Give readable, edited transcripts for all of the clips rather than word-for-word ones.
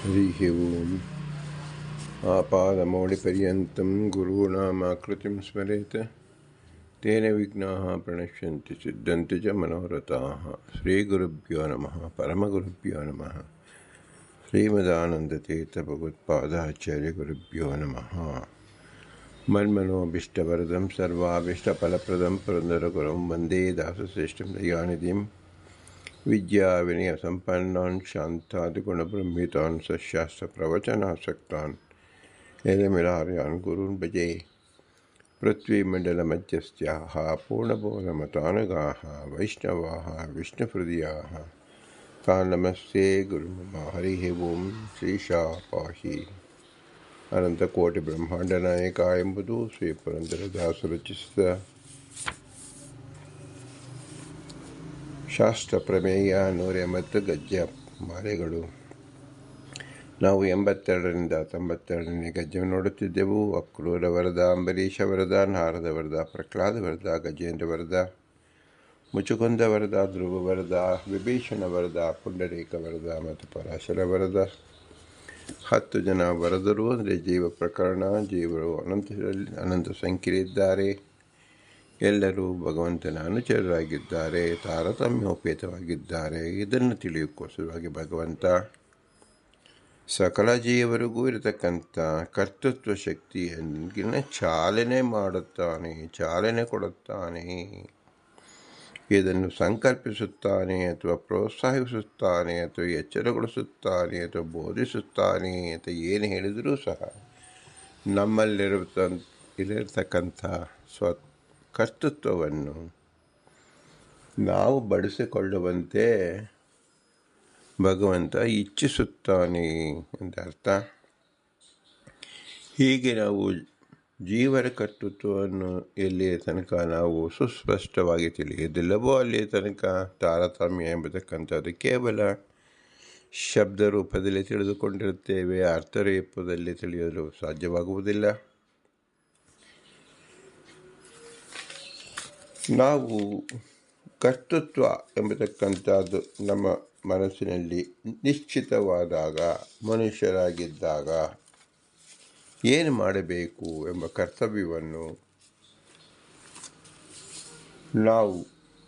हरिः ओम् आपादमौलिपर्यन्तं गुरूणामाकृतिं स्मरेत् तेन विघ्नाः प्रणश्यन्ति सिद्धन्ति च मनोरथाः। श्रीगुरुभ्यो नमः। परमगुरुभ्यो नमः। श्रीमदानन्दतीर्थभगवत्पादाचार्यगुरुभ्यो नमः। मन्मनोभीष्टवरदं सर्वाभीष्टफलप्रदं पुरन्दरगुरुं वन्दे दासश्रेष्ठं दयानिधिं विद्याविनयसम्पन्नान् शान्तादिगुणब्रह्मितान् सशास्त्रप्रवचनासक्तान् यदमिलार्यान् गुरून् भजे। पृथ्वीमण्डलमध्यस्थाः पूर्णबोधमतानुगाः वैष्णवाः विष्णुहृदयाः तान् नमस्ते गुरुमम। हरिः ओम्. ಶ್ರೀಶಾಃ ಪಾಹಿ. ಅನಂತಕೋಟಿ ಬ್ರಹ್ಮಾಂಡ ನಾಯಕ ಎಂಬುದು ಶ್ರೀ ಪುರಂದರದಾಸರು ರಚಿಸಿದ ಶಾಸ್ತ್ರ ಪ್ರಮೇಯ 180 ಗದ್ಯ ಮಾಲೆಗಳು. ನಾವು 82ರಿಂದ 92ನೇ ಗದ್ಯವನ್ನು ನೋಡುತ್ತಿದ್ದೆವು. ಅಕ್ರೂರ ವರದ, ಅಂಬರೀಷ ವರದ, ನಾರದ ವರದ, ಪ್ರಹ್ಲಾದ ವರದ, ಗಜೇಂದ್ರ ವರದ, ಮುಚುಕುಂದ ವರದ, ಧ್ರುವ ವರದ, ವಿಭೀಷಣ ವರದ, ಪುಂಡರೀಕ ವರದ ಮತ್ತು ಪರಾಶರ ವರದ. 10 ಜನ ವರದರು ಅಂದರೆ ಜೀವ ಪ್ರಕರಣ. ಜೀವರು ಅನಂತ ಸಂಖ್ಯೆಯಲ್ಲಿದ್ದಾರೆ. ಎಲ್ಲರೂ ಭಗವಂತನ ಅನುಚರರಾಗಿದ್ದಾರೆ, ತಾರತಮ್ಯೋಪೇತವಾಗಿದ್ದಾರೆ. ಇದನ್ನು ತಿಳಿಯೋಕ್ಕೋಸ್ಕರವಾಗಿ ಭಗವಂತ ಸಕಲ ಜೀವರಿಗೂ ಇರತಕ್ಕಂಥ ಕರ್ತೃತ್ವ ಶಕ್ತಿಯನ್ನು ಚಾಲನೆ ಮಾಡುತ್ತಾನೆ, ಚಾಲನೆ ಕೊಡುತ್ತಾನೆ. ಇದನ್ನು ಸಂಕಲ್ಪಿಸುತ್ತಾನೆ ಅಥವಾ ಪ್ರೋತ್ಸಾಹಿಸುತ್ತಾನೆ ಅಥವಾ ಎಚ್ಚರಗೊಳಿಸುತ್ತಾನೆ ಅಥವಾ ಬೋಧಿಸುತ್ತಾನೆ ಅಂತ ಏನು ಹೇಳಿದರೂ ಸಹ ಇಲ್ಲಿರತಕ್ಕಂಥ ಕರ್ತೃತ್ವವನ್ನು ನಾವು ಬಳಸಿಕೊಳ್ಳುವಂತೆ ಭಗವಂತ ಇಚ್ಛಿಸುತ್ತಾನೆ ಅಂತ ಅರ್ಥ. ಹೀಗೆ ನಾವು ಜೀವರ ಕರ್ತೃತ್ವವನ್ನು ಎಲ್ಲಿಯ ತನಕ ನಾವು ಸುಸ್ಪಷ್ಟವಾಗಿ ತಿಳಿಯುವುದಿಲ್ಲವೋ ಅಲ್ಲಿಯ ತನಕ ತಾರತಮ್ಯ ಎಂಬತಕ್ಕಂಥದ್ದು ಕೇವಲ ಶಬ್ದ ರೂಪದಲ್ಲಿ ತಿಳಿದುಕೊಂಡಿರುತ್ತೇವೆ, ಅರ್ಥರೂಪದಲ್ಲಿ ತಿಳಿಯಲು ಸಾಧ್ಯವಾಗುವುದಿಲ್ಲ. ನಾವು ಕರ್ತೃತ್ವ ಎಂಬತಕ್ಕಂಥದ್ದು ನಮ್ಮ ಮನಸ್ಸಿನಲ್ಲಿ ನಿಶ್ಚಿತವಾದಾಗ, ಮನುಷ್ಯರಾಗಿದ್ದಾಗ ಏನು ಮಾಡಬೇಕು ಎಂಬ ಕರ್ತವ್ಯವನ್ನು ನಾವು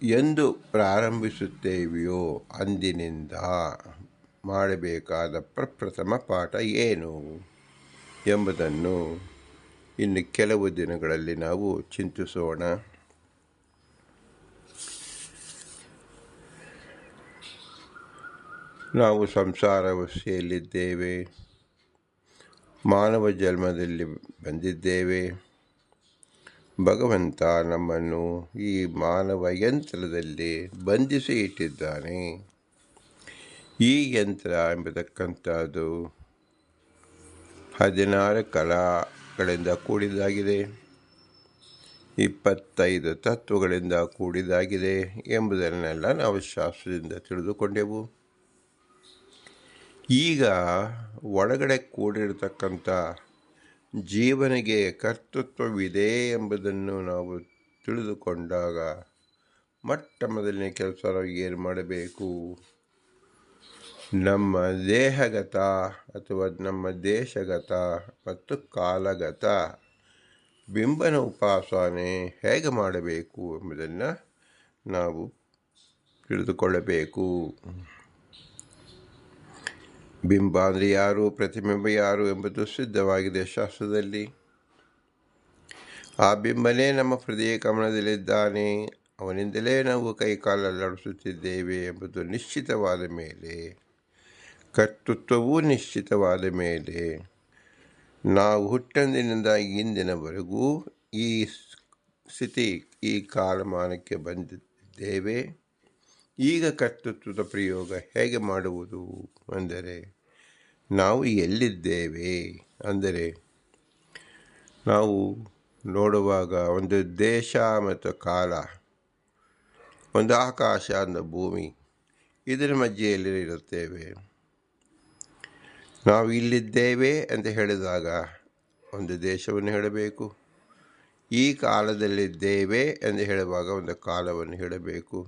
ಎಂದು ಪ್ರಾರಂಭಿಸುತ್ತೇವೆಯೋ ಅಂದಿನಿಂದ ಮಾಡಬೇಕಾದ ಪ್ರಪ್ರಥಮ ಪಾಠ ಏನು ಎಂಬುದನ್ನು ಇನ್ನು ಕೆಲವು ದಿನಗಳಲ್ಲಿ ನಾವು ಚಿಂತಿಸೋಣ. ನಾವು ಸಂಸಾರಾವಸ್ಥೆಯಲ್ಲಿದ್ದೇವೆ, ಮಾನವ ಜನ್ಮದಲ್ಲಿ ಬಂದಿದ್ದೇವೆ. ಭಗವಂತ ನಮ್ಮನ್ನು ಈ ಮಾನವ ಯಂತ್ರದಲ್ಲಿ ಬಂಧಿಸಿ ಇಟ್ಟಿದ್ದಾನೆ. ಈ ಯಂತ್ರ ಎಂಬತಕ್ಕಂಥದ್ದು 16 ಕಲಾಗಳಿಂದ ಕೂಡಿದಾಗಿದೆ, 25 ತತ್ವಗಳಿಂದ ಕೂಡಿದಾಗಿದೆ ಎಂಬುದನ್ನೆಲ್ಲ ನಾವು ಶಾಸ್ತ್ರದಿಂದ ತಿಳಿದುಕೊಂಡೆವು. ಈಗ ಒಳಗಡೆ ಕೂಡಿರತಕ್ಕಂಥ ಜೀವನಿಗೆ ಕರ್ತೃತ್ವವಿದೆ ಎಂಬುದನ್ನು ನಾವು ತಿಳಿದುಕೊಂಡಾಗ ಮೊದಲನೇ ಕೆಲಸ ನಾವು ಏನು ಮಾಡಬೇಕು? ನಮ್ಮ ದೇಹಗತ ಅಥವಾ ನಮ್ಮ ದೇಶಗತ ಮತ್ತು ಕಾಲಗತ ಬಿಂಬನ ಉಪಾಸನೆ ಹೇಗೆ ಮಾಡಬೇಕು ಎಂಬುದನ್ನು ನಾವು ತಿಳಿದುಕೊಳ್ಳಬೇಕು. ಬಿಂಬ ಅಂದರೆ ಯಾರು, ಪ್ರತಿಬಿಂಬ ಯಾರು ಎಂಬುದು ಸಿದ್ಧವಾಗಿದೆ ಶಾಸ್ತ್ರದಲ್ಲಿ. ಆ ಬಿಂಬನೇ ನಮ್ಮ ಹೃದಯ ಕಮಲದಲ್ಲಿದ್ದಾನೆ, ಅವನಿಂದಲೇ ನಾವು ಕೈಕಾಲಲ್ಲಾಡಿಸುತ್ತಿದ್ದೇವೆ ಎಂಬುದು ನಿಶ್ಚಿತವಾದ ಮೇಲೆ, ಕರ್ತೃತ್ವವೂ ನಿಶ್ಚಿತವಾದ ಮೇಲೆ, ನಾವು ಹುಟ್ಟಂದಿನಿಂದ ಇಂದಿನವರೆಗೂ ಈ ಸ್ಥಿತಿ, ಈ ಕಾಲಮಾನಕ್ಕೆ ಬಂದಿದ್ದೇವೆ. ಈಗ ಕರ್ತೃತ್ವದ ಪ್ರಯೋಗ ಹೇಗೆ ಮಾಡುವುದು ಅಂದರೆ, ನಾವು ಎಲ್ಲಿದ್ದೇವೆ ಅಂದರೆ, ನಾವು ನೋಡುವಾಗ ಒಂದು ದೇಶ ಮತ್ತು ಕಾಲ, ಒಂದು ಆಕಾಶ, ಒಂದು ಭೂಮಿ, ಇದರ ಮಧ್ಯೆಯಲ್ಲಿ ಇರುತ್ತೇವೆ. ನಾವು ಇಲ್ಲಿದ್ದೇವೆ ಅಂತ ಹೇಳಿದಾಗ ಒಂದು ದೇಶವನ್ನು ಹೇಳಬೇಕು, ಈ ಕಾಲದಲ್ಲಿದ್ದೇವೆ ಎಂದು ಹೇಳುವಾಗ ಒಂದು ಕಾಲವನ್ನು ಹೇಳಬೇಕು.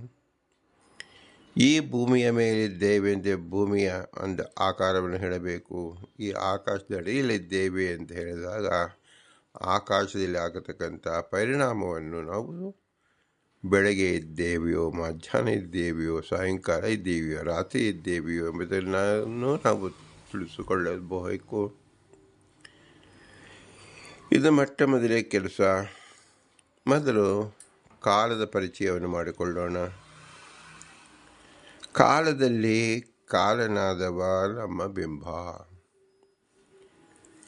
ಈ ಭೂಮಿಯ ಮೇಲಿದ್ದೇವೆ ಅಂತ ಭೂಮಿಯ ಒಂದು ಆಕಾರವನ್ನು ಹೇಳಬೇಕು. ಈ ಆಕಾಶದ ಅಡಿಯಲ್ಲಿದ್ದೇವೆ ಅಂತ ಹೇಳಿದಾಗ ಆಕಾಶದಲ್ಲಿ ಆಗತಕ್ಕಂಥ ಪರಿಣಾಮವನ್ನು ನಾವು ಬೆಳಗ್ಗೆ ಇದ್ದೇವೆಯೋ, ಮಧ್ಯಾಹ್ನ ಇದ್ದೇವೆಯೋ, ಸಾಯಂಕಾಲ ಇದ್ದೇವೆಯೋ, ರಾತ್ರಿ ಇದ್ದೇವೆಯೋ ಎಂಬುದನ್ನು ನಾವು ತಿಳಿಸಿಕೊಳ್ಳಬೇಕು. ಇದು ಮೊದಲೇ ಕೆಲಸ. ಮೊದಲು ಕಾಲದ ಪರಿಚಯವನ್ನು ಮಾಡಿಕೊಳ್ಳೋಣ. ಕಾಲದಲ್ಲಿ ಕಾಲನಾದವ ನಮ್ಮ ಬಿಂಬ.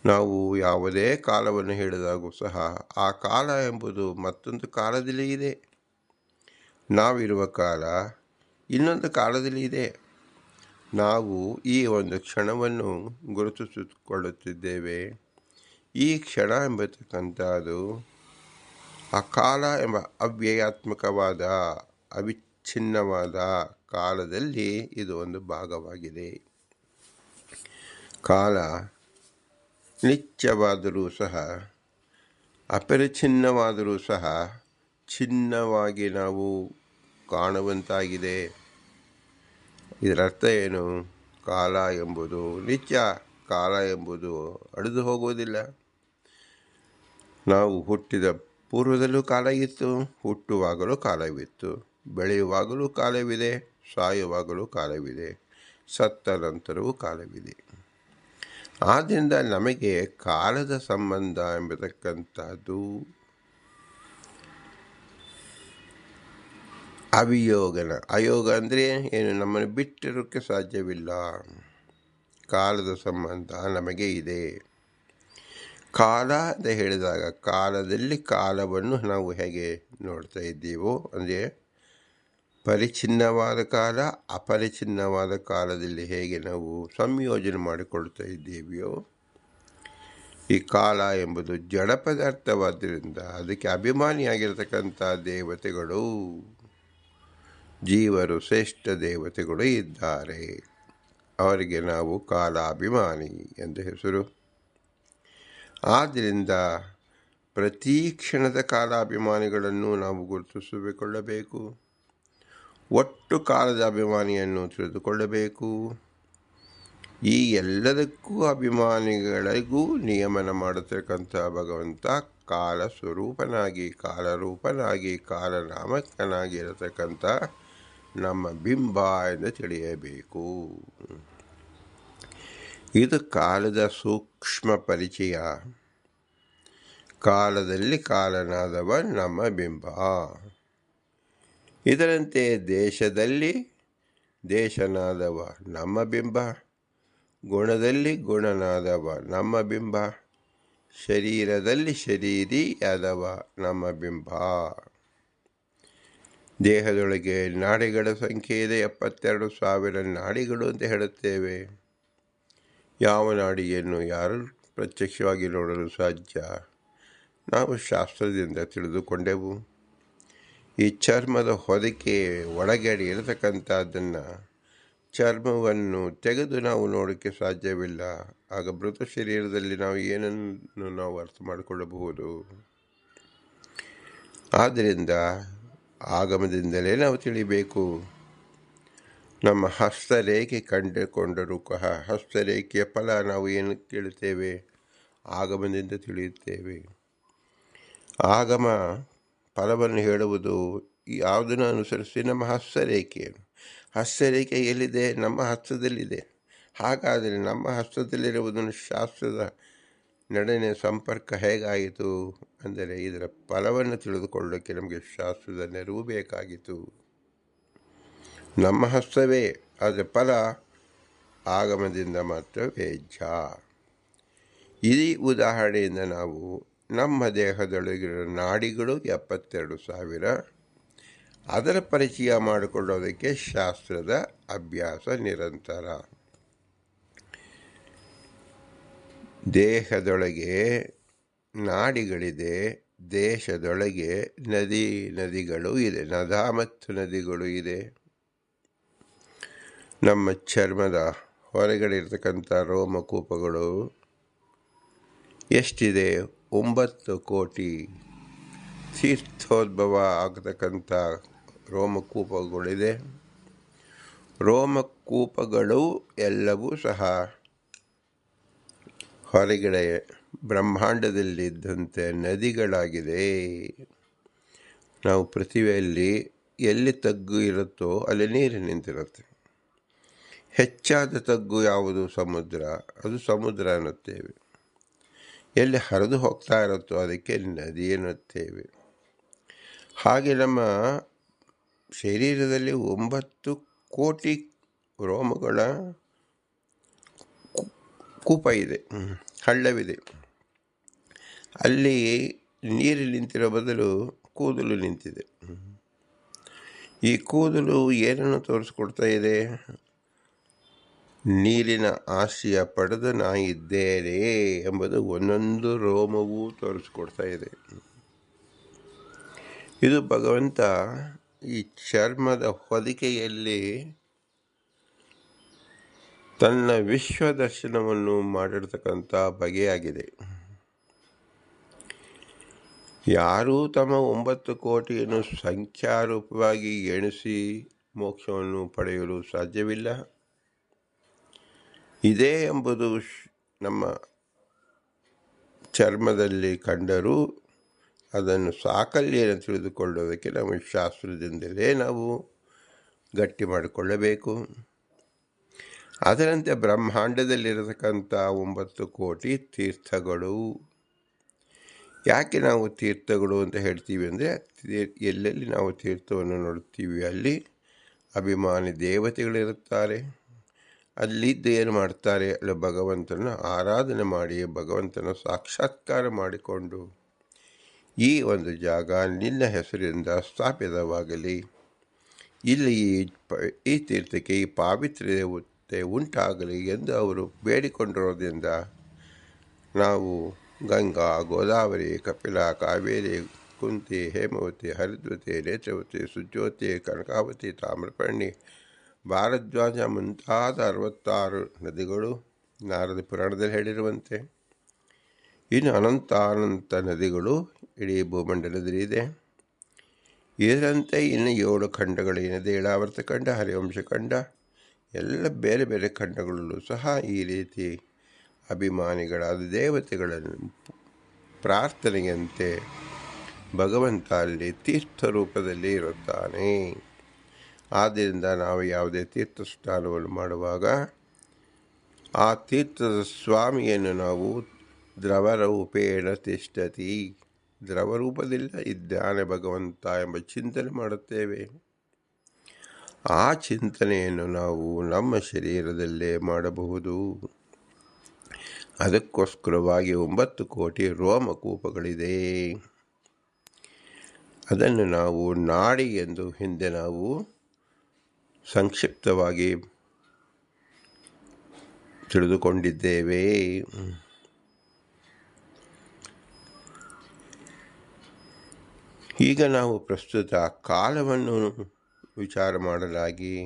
ನಾವು ಯಾವುದೇ ಕಾಲವನ್ನು ಹೇಳಿದಾಗೂ ಸಹ ಆ ಕಾಲ ಎಂಬುದು ಮತ್ತೊಂದು ಕಾಲದಲ್ಲಿ ಇದೆ. ನಾವಿರುವ ಕಾಲ ಇನ್ನೊಂದು ಕಾಲದಲ್ಲಿ ಇದೆ. ನಾವು ಈ ಒಂದು ಕ್ಷಣವನ್ನು ಗುರುತಿಸಿಕೊಳ್ಳುತ್ತಿದ್ದೇವೆ. ಈ ಕ್ಷಣ ಎಂಬತಕ್ಕಂಥದ್ದು ಆ ಕಾಲ ಎಂಬ ಅವ್ಯಯಾತ್ಮಕವಾದ ಅವಿಚ್ಛಿನ್ನವಾದ ಕಾಲದಲ್ಲಿ ಇದು ಒಂದು ಭಾಗವಾಗಿದೆ. ಕಾಲ ನಿತ್ಯವಾದರೂ ಸಹ, ಅಪರಿಚ್ಛಿನ್ನವಾದರೂ ಸಹ ಚಿನ್ನವಾಗಿ ನಾವು ಕಾಣುವಂತಾಗಿದೆ. ಇದರರ್ಥ ಏನು? ಕಾಲ ಎಂಬುದು ನಿತ್ಯ, ಕಾಲ ಎಂಬುದು ಅಳಿದು ಹೋಗುವುದಿಲ್ಲ. ನಾವು ಹುಟ್ಟಿದ ಪೂರ್ವದಲ್ಲೂ ಕಾಲ ಇತ್ತು, ಹುಟ್ಟುವಾಗಲೂ ಕಾಲವಿತ್ತು, ಬೆಳೆಯುವಾಗಲೂ ಕಾಲವಿದೆ, ಸಾಯುವಾಗಲೂ ಕಾಲವಿದೆ, ಸತ್ತ ನಂತರವೂ ಕಾಲವಿದೆ. ಆದ್ದರಿಂದ ನಮಗೆ ಕಾಲದ ಸಂಬಂಧ ಎಂಬತಕ್ಕಂಥದ್ದು ಅಯೋಗ ಅಂದರೆ ಏನು? ನಮ್ಮನ್ನು ಬಿಟ್ಟಿರೋಕ್ಕೆ ಸಾಧ್ಯವಿಲ್ಲ. ಕಾಲದ ಸಂಬಂಧ ನಮಗೆ ಇದೆ. ಕಾಲ ಅಂತ ಹೇಳಿದಾಗ ಕಾಲದಲ್ಲಿ ಕಾಲವನ್ನು ನಾವು ಹೇಗೆ ನೋಡ್ತಾ ಇದ್ದೀವೋ, ಅಂದರೆ ಪರಿಚ್ಛಿನ್ನವಾದ ಕಾಲ, ಅಪರಿಚ್ಛಿನ್ನವಾದ ಕಾಲದಲ್ಲಿ ಹೇಗೆ ನಾವು ಸಂಯೋಜನೆ ಮಾಡಿಕೊಳ್ತಾ ಇದ್ದೀವಿಯೋ, ಈ ಕಾಲ ಎಂಬುದು ಜಡ ಪದಾರ್ಥವಾದ್ದರಿಂದ ಅದಕ್ಕೆ ಅಭಿಮಾನಿಯಾಗಿರ್ತಕ್ಕಂಥ ದೇವತೆಗಳು, ಜೀವರು, ಶ್ರೇಷ್ಠ ದೇವತೆಗಳು ಇದ್ದಾರೆ. ಅವರಿಗೆ ನಾವು ಕಾಲಾಭಿಮಾನಿ ಎಂದು ಹೆಸರು. ಆದ್ದರಿಂದ ಪ್ರತಿ ಕ್ಷಣದ ಕಾಲಾಭಿಮಾನಿಗಳನ್ನು ನಾವು ಗುರುತಿಸಿಕೊಳ್ಳಬೇಕು. ಒಟ್ಟು ಕಾಲದ ಅಭಿಮಾನಿಯನ್ನು ತಿಳಿದುಕೊಳ್ಳಬೇಕು. ಈ ಎಲ್ಲದಕ್ಕೂ ಅಭಿಮಾನಿಗಳಿಗೂ ನಿಯಮನ ಮಾಡತಕ್ಕಂಥ ಭಗವಂತ ಕಾಲ ಸ್ವರೂಪನಾಗಿ, ಕಾಲರೂಪನಾಗಿ, ಕಾಲನಾಮಕನಾಗಿರತಕ್ಕಂಥ ನಮ್ಮ ಬಿಂಬ ಎಂದು ತಿಳಿಯಬೇಕು. ಇದು ಕಾಲದ ಸೂಕ್ಷ್ಮ ಪರಿಚಯ. ಕಾಲದಲ್ಲಿ ಕಾಲನಾದವ ನಮ್ಮ ಬಿಂಬ. ಇದರಂತೆ ದೇಶದಲ್ಲಿ ದೇಶನಾದವ ನಮ್ಮ ಬಿಂಬ, ಗುಣದಲ್ಲಿ ಗುಣನಾದವ ನಮ್ಮ ಬಿಂಬ, ಶರೀರದಲ್ಲಿ ಶರೀರಿಯಾದವ ನಮ್ಮ ಬಿಂಬ. ದೇಹದೊಳಗೆ ನಾಡಿಗಳ ಸಂಖ್ಯೆ ಇದೆ, 72,000 ನಾಡಿಗಳು ಅಂತ ಹೇಳುತ್ತೇವೆ. ಯಾವ ನಾಡಿಯನ್ನು ಯಾರು ಪ್ರತ್ಯಕ್ಷವಾಗಿ ನೋಡಲು ಸಾಧ್ಯ? ನಾವು ಶಾಸ್ತ್ರದಿಂದ ತಿಳಿದುಕೊಂಡೆವು. ಈ ಚರ್ಮದ ಹೊದಿಕೆ ಒಳಗಡೆ ಇರತಕ್ಕಂಥದ್ದನ್ನು, ಚರ್ಮವನ್ನು ತೆಗೆದು ನಾವು ನೋಡೋಕ್ಕೆ ಸಾಧ್ಯವಿಲ್ಲ. ಆಗ ಮೃತ ಶರೀರದಲ್ಲಿ ನಾವು ಏನನ್ನು ನಾವು ಅರ್ಥ ಮಾಡಿಕೊಳ್ಳಬಹುದು? ಆದ್ದರಿಂದ ಆಗಮದಿಂದಲೇ ನಾವು ತಿಳಿಬೇಕು. ನಮ್ಮ ಹಸ್ತರೇಖೆ ಕಂಡುಕೊಂಡರೂ ಹಸ್ತರೇಖೆಯ ಫಲ ನಾವು ಏನು ಕೇಳುತ್ತೇವೆ? ಆಗಮದಿಂದ ತಿಳಿಯುತ್ತೇವೆ. ಆಗಮ ಫಲವನ್ನು ಹೇಳುವುದು ಯಾವುದನ್ನು ಅನುಸರಿಸಿ? ನಮ್ಮ ಹಸ್ತರೇಖೆ ಎಲ್ಲಿದೆ? ನಮ್ಮ ಹಸ್ತದಲ್ಲಿದೆ. ಹಾಗಾದರೆ ನಮ್ಮ ಹಸ್ತದಲ್ಲಿರುವುದನ್ನು ಶಾಸ್ತ್ರದ ನಡನೆ ಸಂಪರ್ಕ ಹೇಗಾಯಿತು ಅಂದರೆ, ಇದರ ಫಲವನ್ನು ತಿಳಿದುಕೊಳ್ಳೋಕ್ಕೆ ನಮಗೆ ಶಾಸ್ತ್ರದ ನೆರವು ಬೇಕಾಗಿತ್ತು. ನಮ್ಮ ಹಸ್ತವೇ, ಅದರ ಫಲ ಆಗಮದಿಂದ ಮಾತ್ರ ವೇದ್ಯ. ಈ ಉದಾಹರಣೆಯಿಂದ ನಾವು ನಮ್ಮ ದೇಹದೊಳಗಿರೋ ನಾಡಿಗಳು 72,000, ಅದರ ಪರಿಚಯ ಮಾಡಿಕೊಳ್ಳೋದಕ್ಕೆ ಶಾಸ್ತ್ರದ ಅಭ್ಯಾಸ ನಿರಂತರ. ದೇಹದೊಳಗೆ ನಾಡಿಗಳಿದೆ, ದೇಶದೊಳಗೆ ನದಿಗಳು ಇದೆ, ನದ ಮತ್ತು ನದಿಗಳು ಇದೆ. ನಮ್ಮ ಚರ್ಮದ ಹೊರಗಡೆ ಇರತಕ್ಕಂಥ ರೋಮಕೂಪಗಳು ಎಷ್ಟಿದೆ? 9 ಕೋಟಿ ತೀರ್ಥೋದ್ಭವ ಆಗತಕ್ಕಂಥ ರೋಮಕೂಪಗಳಿದೆ. ರೋಮಕೂಪಗಳು ಎಲ್ಲವೂ ಸಹ ಹೊರಗಡೆ ಬ್ರಹ್ಮಾಂಡದಲ್ಲಿದ್ದಂತೆ ನದಿಗಳಾಗಿದೆ. ನಾವು ಪೃಥ್ವಿಯಲ್ಲಿ ಎಲ್ಲಿ ತಗ್ಗು ಇರುತ್ತೋ ಅಲ್ಲಿ ನೀರು ನಿಂತಿರುತ್ತೆ. ಹೆಚ್ಚಾದ ತಗ್ಗು ಯಾವುದು? ಸಮುದ್ರ. ಅದು ಸಮುದ್ರ ಅನ್ನುತ್ತೇವೆ. ಎಲ್ಲಿ ಹರಿದು ಹೋಗ್ತಾ ಇರುತ್ತೋ ಅದಕ್ಕೆ ನದಿ ಎನ್ನುತ್ತೇವೆ. ಹಾಗೆ ನಮ್ಮ ಶರೀರದಲ್ಲಿ 9 ಕೋಟಿ ರೋಮಗಳ ಕೂಪ ಇದೆ, ಹಳ್ಳವಿದೆ. ಅಲ್ಲಿ ನೀರು ನಿಂತಿರೋ ಬದಲು ಕೂದಲು ನಿಂತಿದೆ. ಈ ಕೂದಲು ಏನನ್ನು ತೋರಿಸ್ಕೊಡ್ತಾ ಇದೆ? ನೀರಿನ ಆಶ್ರಯ ಪಡೆದು ನಾ ಇದ್ದೇನೆ ಎಂಬುದು ಒಂದೊಂದು ರೋಮವೂ ತೋರಿಸ್ಕೊಡ್ತಾ ಇದೆ. ಇದು ಭಗವಂತ ಈ ಚರ್ಮದ ಹೊದಿಕೆಯಲ್ಲಿ ತನ್ನ ವಿಶ್ವ ದರ್ಶನವನ್ನು ಮಾಡಿರ್ತಕ್ಕಂಥ ಬಗೆಯಾಗಿದೆ. ಯಾರೂ ತಮ್ಮ 9 ಕೋಟಿಯನ್ನು ಸಂಖ್ಯಾರೂಪವಾಗಿ ಎಣಿಸಿ ಮೋಕ್ಷವನ್ನು ಪಡೆಯಲು ಸಾಧ್ಯವಿಲ್ಲ. ಇದೇ ಎಂಬುದು ನಮ್ಮ ಚರ್ಮದಲ್ಲಿ ಕಂಡರೂ ಅದನ್ನು ಸಾಕಲ್ಯನ ತಿಳಿದುಕೊಳ್ಳೋದಕ್ಕೆ ನಮ್ಮ ಶಾಸ್ತ್ರದಿಂದಲೇ ನಾವು ಗಟ್ಟಿ ಮಾಡಿಕೊಳ್ಳಬೇಕು. ಅದರಂತೆ ಬ್ರಹ್ಮಾಂಡದಲ್ಲಿರತಕ್ಕಂಥ 9 ಕೋಟಿ ತೀರ್ಥಗಳು. ಯಾಕೆ ನಾವು ತೀರ್ಥಗಳು ಅಂತ ಹೇಳ್ತೀವಿ ಅಂದರೆ, ಎಲ್ಲೆಲ್ಲಿ ನಾವು ತೀರ್ಥವನ್ನು ನೋಡ್ತೀವಿ ಅಲ್ಲಿ ಅಭಿಮಾನಿ ದೇವತೆಗಳಿರುತ್ತಾರೆ. ಅಲ್ಲಿದ್ದು ಏನು ಮಾಡ್ತಾರೆ? ಅಲ್ಲಿ ಭಗವಂತನ ಆರಾಧನೆ ಮಾಡಿ ಭಗವಂತನ ಸಾಕ್ಷಾತ್ಕಾರ ಮಾಡಿಕೊಂಡು ಈ ಒಂದು ಜಾಗ ನಿನ್ನ ಹೆಸರಿಂದ ಸ್ಥಾಪಿತವಾಗಲಿ, ಇಲ್ಲಿ ಈ ತೀರ್ಥಕ್ಕೆ ಈ ಪಾವಿತ್ರ್ಯತೆ ಉಂಟಾಗಲಿ ಎಂದು ಅವರು ಬೇಡಿಕೊಂಡಿರೋದ್ರಿಂದ ನಾವು ಗಂಗಾ, ಗೋದಾವರಿ, ಕಪಿಲ, ಕಾವೇರಿ, ಕುಂತಿ, ಹೇಮವತಿ, ಹರಿದ್ವತಿ, ನೇತ್ರವತಿ, ಸುಜ್ಯೋತಿ, ಕನಕಾವತಿ, ತಾಮ್ರಪರ್ಣಿ, ಭಾರದ್ವಾಜ ಮುಂತಾದ 66 ನದಿಗಳು ನಾರದ ಪುರಾಣದಲ್ಲಿ ಹೇಳಿರುವಂತೆ ಇನ್ನು ಅನಂತ ನದಿಗಳು ಇಡೀ ಭೂಮಂಡಲದಲ್ಲಿದೆ. ಇದರಂತೆ ಇನ್ನು 7 ಖಂಡಗಳೇನಿದೆ, ಇಳಾವರ್ತ ಖಂಡ, ಹರಿವಂಶ ಖಂಡ, ಎಲ್ಲ ಬೇರೆ ಬೇರೆ ಖಂಡಗಳಲ್ಲೂ ಸಹ ಈ ರೀತಿ ಅಭಿಮಾನಿಗಳಾದ ದೇವತೆಗಳನ್ನು ಪ್ರಾರ್ಥನೆಯಂತೆ ಭಗವಂತ ಅಲ್ಲಿ ತೀರ್ಥ ರೂಪದಲ್ಲಿ ಇರುತ್ತಾನೆ. ಆದ್ದರಿಂದ ನಾವು ಯಾವುದೇ ತೀರ್ಥ ಸ್ನಾನವನ್ನು ಮಾಡುವಾಗ ಆ ತೀರ್ಥದ ಸ್ವಾಮಿಯನ್ನು ನಾವು ದ್ರವರೂಪೇಣ ತಿಷ್ಠತಿ, ದ್ರವರೂಪದಿಂದ ಇದ್ದಾನೆ ಭಗವಂತ ಎಂಬ ಚಿಂತನೆ ಮಾಡುತ್ತೇವೆ. ಆ ಚಿಂತನೆಯನ್ನು ನಾವು ನಮ್ಮ ಶರೀರದಲ್ಲೇ ಮಾಡಬಹುದು. ಅದಕ್ಕೋಸ್ಕರವಾಗಿ 9 ಕೋಟಿ ರೋಮಕೂಪಗಳಿದೆ. ಅದನ್ನು ನಾವು ನಾಡಿ ಎಂದು ಹಿಂದೆ ನಾವು ಸಂಕ್ಷಿಪ್ತವಾಗಿ ತಿಳಿದುಕೊಂಡಿದ್ದೇವೆ. ಈಗ ನಾವು ಪ್ರಸ್ತುತ ಕಾಲವನ್ನು ವಿಚಾರ ಮಾಡಲಾಗಿ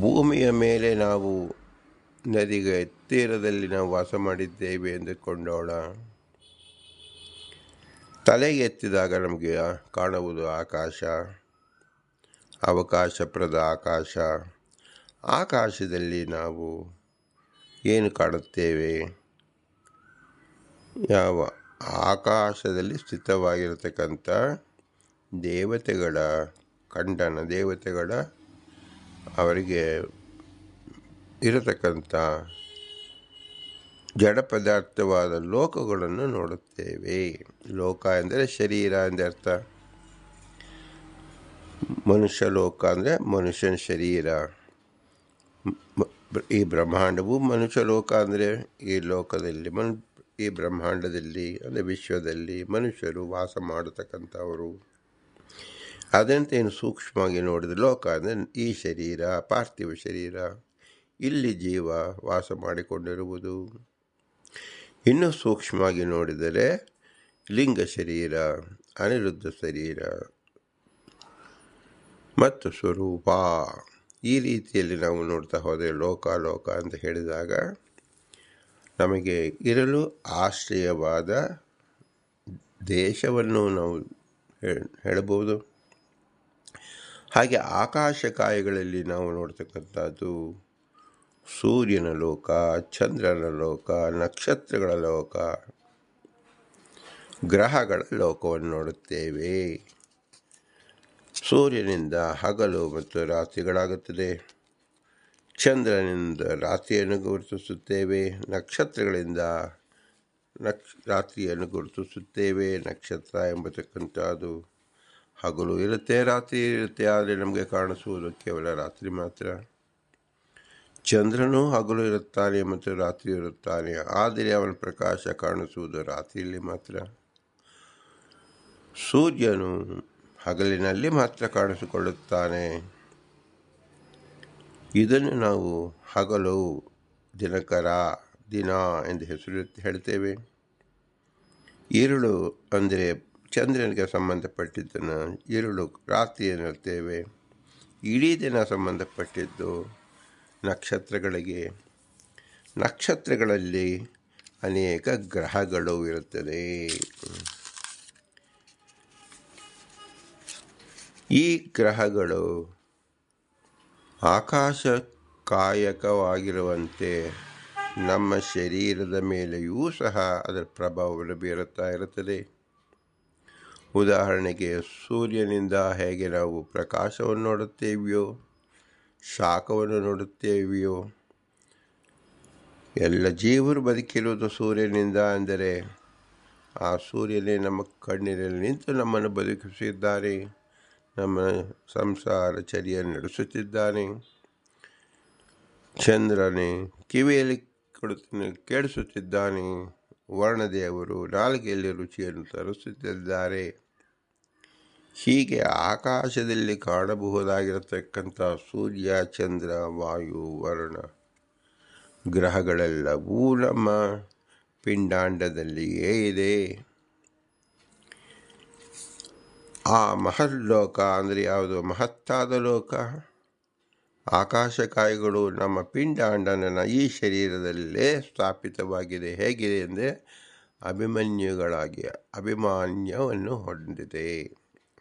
ಭೂಮಿಯ ಮೇಲೆ ನಾವು ನದಿಗೆ ತೀರದಲ್ಲಿ ನಾವು ವಾಸ ಮಾಡಿದ್ದೇವೆ ಎಂದುಕೊಂಡೋಣ. ತಲೆ ಎತ್ತಿದಾಗ ನಮಗೆ ಕಾಣುವುದು ಆಕಾಶ, ಅವಕಾಶಪ್ರದ ಆಕಾಶ. ಆಕಾಶದಲ್ಲಿ ನಾವು ಏನು ಕಾಣುತ್ತೇವೆ? ಯಾವ ಆಕಾಶದಲ್ಲಿ ಸ್ಥಿತವಾಗಿರತಕ್ಕಂಥ ದೇವತೆಗಳ ಖಂಡನ, ದೇವತೆಗಳ ಅವರಿಗೆ ಇರತಕ್ಕಂಥ ಜಡ ಪದಾರ್ಥವಾದ ಲೋಕಗಳನ್ನು ನೋಡುತ್ತೇವೆ. ಲೋಕ ಎಂದರೆ ಶರೀರ ಎಂದರ್ಥ. ಮನುಷ್ಯ ಲೋಕ ಅಂದರೆ ಮನುಷ್ಯನ ಶರೀರ. ಈ ಬ್ರಹ್ಮಾಂಡವು ಮನುಷ್ಯ ಲೋಕ ಅಂದರೆ ಈ ಲೋಕದಲ್ಲಿ ಈ ಬ್ರಹ್ಮಾಂಡದಲ್ಲಿ ಅಂದರೆ ವಿಶ್ವದಲ್ಲಿ ಮನುಷ್ಯರು ವಾಸ ಮಾಡತಕ್ಕಂಥವರು. ಅದಂತೆ ಏನು ಸೂಕ್ಷ್ಮವಾಗಿ ನೋಡಿದರೆ ಲೋಕ ಅಂದರೆ ಈ ಶರೀರ, ಪಾರ್ಥಿವ ಶರೀರ, ಇಲ್ಲಿ ಜೀವ ವಾಸ ಮಾಡಿಕೊಂಡಿರುವುದು. ಇನ್ನೂ ಸೂಕ್ಷ್ಮವಾಗಿ ನೋಡಿದರೆ ಲಿಂಗ ಶರೀರ, ಅನಿರುದ್ಧ ಶರೀರ ಮತ್ತು ಸ್ವರೂಪ. ಈ ರೀತಿಯಲ್ಲಿ ನಾವು ನೋಡ್ತಾ ಹೋದರೆ ಲೋಕ ಅಂತ ಹೇಳಿದಾಗ ನಮಗೆ ಇರಲು ಆಶ್ರಯವಾದ ದೇಶವನ್ನು ನಾವು ಹೇಳಬಹುದು. ಹಾಗೆ ಆಕಾಶಕಾಯಗಳಲ್ಲಿ ನಾವು ನೋಡ್ತಕ್ಕಂಥದ್ದು ಸೂರ್ಯನ ಲೋಕ, ಚಂದ್ರನ ಲೋಕ, ನಕ್ಷತ್ರಗಳ ಲೋಕ, ಗ್ರಹಗಳ ಲೋಕವನ್ನು ನೋಡುತ್ತೇವೆ. ಸೂರ್ಯನಿಂದ ಹಗಲು ಮತ್ತು ರಾತ್ರಿಗಳಾಗುತ್ತದೆ, ಚಂದ್ರನಿಂದ ರಾತ್ರಿಯನ್ನು ಗುರುತಿಸುತ್ತೇವೆ, ನಕ್ಷತ್ರಗಳಿಂದ ರಾತ್ರಿಯನ್ನು ಗುರುತಿಸುತ್ತೇವೆ. ನಕ್ಷತ್ರ ಎಂಬತಕ್ಕಂಥದ್ದು ಹಗಲು ಇರುತ್ತೆ, ರಾತ್ರಿ ಇರುತ್ತೆ, ಆದರೆ ನಮಗೆ ಕಾಣಿಸುವುದು ಕೇವಲ ರಾತ್ರಿ ಮಾತ್ರ. ಚಂದ್ರನು ಹಗಲು ಇರುತ್ತಾನೆ ಮತ್ತು ರಾತ್ರಿ ಇರುತ್ತಾನೆ, ಆದರೆ ಅವನ ಪ್ರಕಾಶ ಕಾಣಿಸುವುದು ರಾತ್ರಿಯಲ್ಲಿ ಮಾತ್ರ. ಸೂರ್ಯನು ಹಗಲಿನಲ್ಲಿ ಮಾತ್ರ ಕಾಣಿಸಿಕೊಳ್ಳುತ್ತಾನೆ. ಇದನ್ನು ನಾವು ಹಗಲು, ದಿನಕರ, ದಿನ ಎಂದು ಹೆಸರು ಹೇಳ್ತೇವೆ. ഇരുಳು ಅಂದರೆ ಚಂದ್ರನಿಗೆ ಸಂಬಂಧಪಟ್ಟಿದ್ದನ್ನು ഇരുಳು, ರಾತ್ರಿ ಎನ್ನುತ್ತೇವೆ. ಇಡೀ ದಿನ ಸಂಬಂಧಪಟ್ಟಿದ್ದು ನಕ್ಷತ್ರಗಳಿಗೆ. ನಕ್ಷತ್ರಗಳಲ್ಲಿ ಅನೇಕ ಗ್ರಹಗಳು ಇರುತ್ತದೆ. ಈ ಗ್ರಹಗಳು ಆಕಾಶ ಕಾಯಕವಾಗಿರುವಂತೆ ನಮ್ಮ ಶರೀರದ ಮೇಲೆಯೂ ಸಹ ಅದರ ಪ್ರಭಾವವನ್ನು ಬೀರುತ್ತಾ ಇರುತ್ತದೆ. ಉದಾಹರಣೆಗೆ, ಸೂರ್ಯನಿಂದ ಹೇಗೆ ನಾವು ಪ್ರಕಾಶವನ್ನು ನೋಡುತ್ತೇವೆಯೋ, ಶಾಖವನ್ನು ನೋಡುತ್ತೇವೆಯೋ, ಎಲ್ಲ ಜೀವರು ಬದುಕಿರುವುದು ಸೂರ್ಯನಿಂದ. ಅಂದರೆ ಆ ಸೂರ್ಯನೇ ನಮ್ಮ ಕಣ್ಣಿನಲ್ಲಿ ನಿಂತು ನಮ್ಮನ್ನು ಬದುಕಿಸಿದ್ದಾನೆ, ನಮ್ಮ ಸಂಸಾರ ಚರ್ಯನ್ನು ನಡೆಸುತ್ತಿದ್ದಾನೆ. ಚಂದ್ರನೇ ಕಿವಿಯಲ್ಲಿ ಕೇಳಿಸುತ್ತಿದ್ದಾನೆ, ವರ್ಣದೇವರು ನಾಲಿಗೆಯಲ್ಲಿ ರುಚಿಯನ್ನು ತರಿಸುತ್ತಿದ್ದಾರೆ. ಹೀಗೆ ಆಕಾಶದಲ್ಲಿ ಕಾಣಬಹುದಾಗಿರತಕ್ಕಂಥ ಸೂರ್ಯ, ಚಂದ್ರ, ವಾಯು, ವರುಣ ಗ್ರಹಗಳೆಲ್ಲವೂ ನಮ್ಮ ಪಿಂಡಾಂಡದಲ್ಲಿಯೇ ಇದೆ. ಆ ಮಹಲ್ಲೋಕ ಅಂದರೆ ಯಾವುದು? ಮಹತ್ತಾದ ಲೋಕ. ಆಕಾಶಕಾಯಗಳು ನಮ್ಮ ಪಿಂಡಾಂಡನ ಈ ಶರೀರದಲ್ಲೇ ಸ್ಥಾಪಿತವಾಗಿದೆ. ಹೇಗಿದೆ ಅಂದರೆ ಅಭಿಮನ್ಯುಗಳಾಗಿ ಅಭಿಮಾನ್ಯವನ್ನು ಹೊಂದಿದೆ.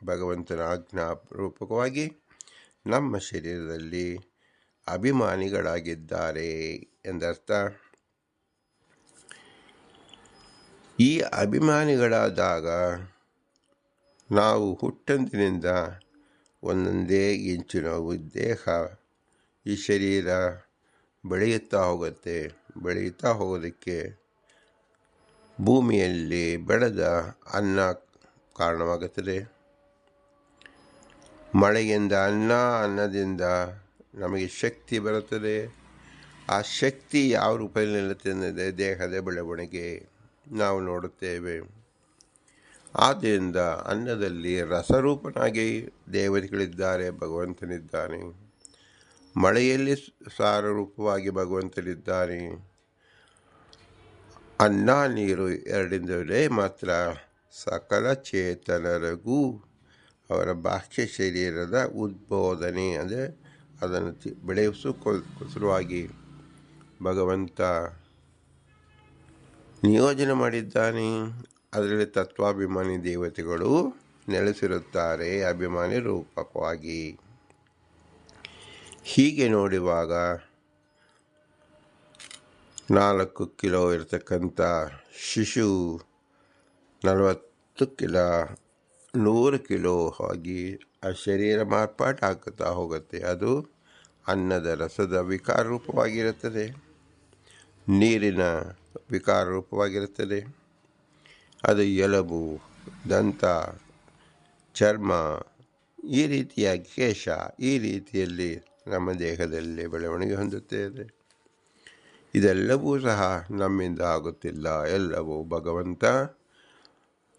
ಭಗವಂತನ ಆಜ್ಞಾರೂಪಕವಾಗಿ ನಮ್ಮ ಶರೀರದಲ್ಲಿ ಅಭಿಮಾನಿಗಳಾಗಿದ್ದಾರೆ ಎಂದರ್ಥ. ಈ ಅಭಿಮಾನಿಗಳಾದಾಗ ನಾವು ಹುಟ್ಟಂದಿನಿಂದ ಒಂದೊಂದೇ ಇಂಚು ನಾವು ದೇಹ, ಈ ಶರೀರ ಬೆಳೆಯುತ್ತಾ ಹೋಗುತ್ತೆ. ಬೆಳೆಯುತ್ತಾ ಹೋಗೋದಕ್ಕೆ ಭೂಮಿಯಲ್ಲಿ ಬೆಳೆದ ಅನ್ನ ಕಾರಣವಾಗುತ್ತದೆ. ಮಳೆಯಿಂದ ಅನ್ನ, ಅನ್ನದಿಂದ ನಮಗೆ ಶಕ್ತಿ ಬರುತ್ತದೆ. ಆ ಶಕ್ತಿ ಯಾವ ರೂಪದಲ್ಲಿ ನಿಲ್ಲುತ್ತದೆ? ದೇಹದ ಬೆಳವಣಿಗೆ ನಾವು ನೋಡುತ್ತೇವೆ. ಆದ್ದರಿಂದ ಅನ್ನದಲ್ಲಿ ರಸರೂಪನಾಗಿ ದೇವತೆಗಳಿದ್ದಾರೆ, ಭಗವಂತನಿದ್ದಾನೆ. ಮಳೆಯಲ್ಲಿ ಸಾರರೂಪವಾಗಿ ಭಗವಂತನಿದ್ದಾನೆ. ಅನ್ನ ನೀರು ಎರಡಿಂದಲೇ ಮಾತ್ರ ಸಕಲ ಚೇತನರಿಗೂ ಅವರ ಬಾಹ್ಯ ಶರೀರದ ಉದ್ಬೋಧನೆ, ಅಂದರೆ ಅದನ್ನು ಬೆಳೆಸುವುದಕ್ಕೋಸ್ಕರವಾಗಿ ಭಗವಂತ ನಿಯೋಜನೆ ಮಾಡಿದ್ದಾನೆ. ಅದರಲ್ಲಿ ತತ್ವಾಭಿಮಾನಿ ದೇವತೆಗಳು ನೆಲೆಸಿರುತ್ತಾರೆ, ಅಭಿಮಾನಿ ರೂಪಕವಾಗಿ. ಹೀಗೆ ನೋಡುವಾಗ 4 ಕಿಲೋ ಇರತಕ್ಕಂಥ ಶಿಶು 40 ಕಿಲೋ, 100 ಕಿಲೋ ಆಗಿ ಆ ಶರೀರ ಮಾರ್ಪಾಟಾಗುತ್ತಾ ಹೋಗುತ್ತೆ. ಅದು ಅನ್ನದ ರಸದ ವಿಕಾರ ರೂಪವಾಗಿರುತ್ತದೆ, ನೀರಿನ ವಿಕಾರ ರೂಪವಾಗಿರುತ್ತದೆ. ಅದು ಎಲುಬು, ದಂತ, ಚರ್ಮ, ಈ ರೀತಿಯಾಗಿ ಕೇಶ, ಈ ರೀತಿಯಲ್ಲಿ ನಮ್ಮ ದೇಹದಲ್ಲಿ ಬೆಳವಣಿಗೆ ಹೊಂದುತ್ತದೆ. ಇದೆಲ್ಲವೂ ಸಹ ನಮ್ಮಿಂದ ಆಗುತ್ತಿಲ್ಲ, ಎಲ್ಲವೂ ಭಗವಂತ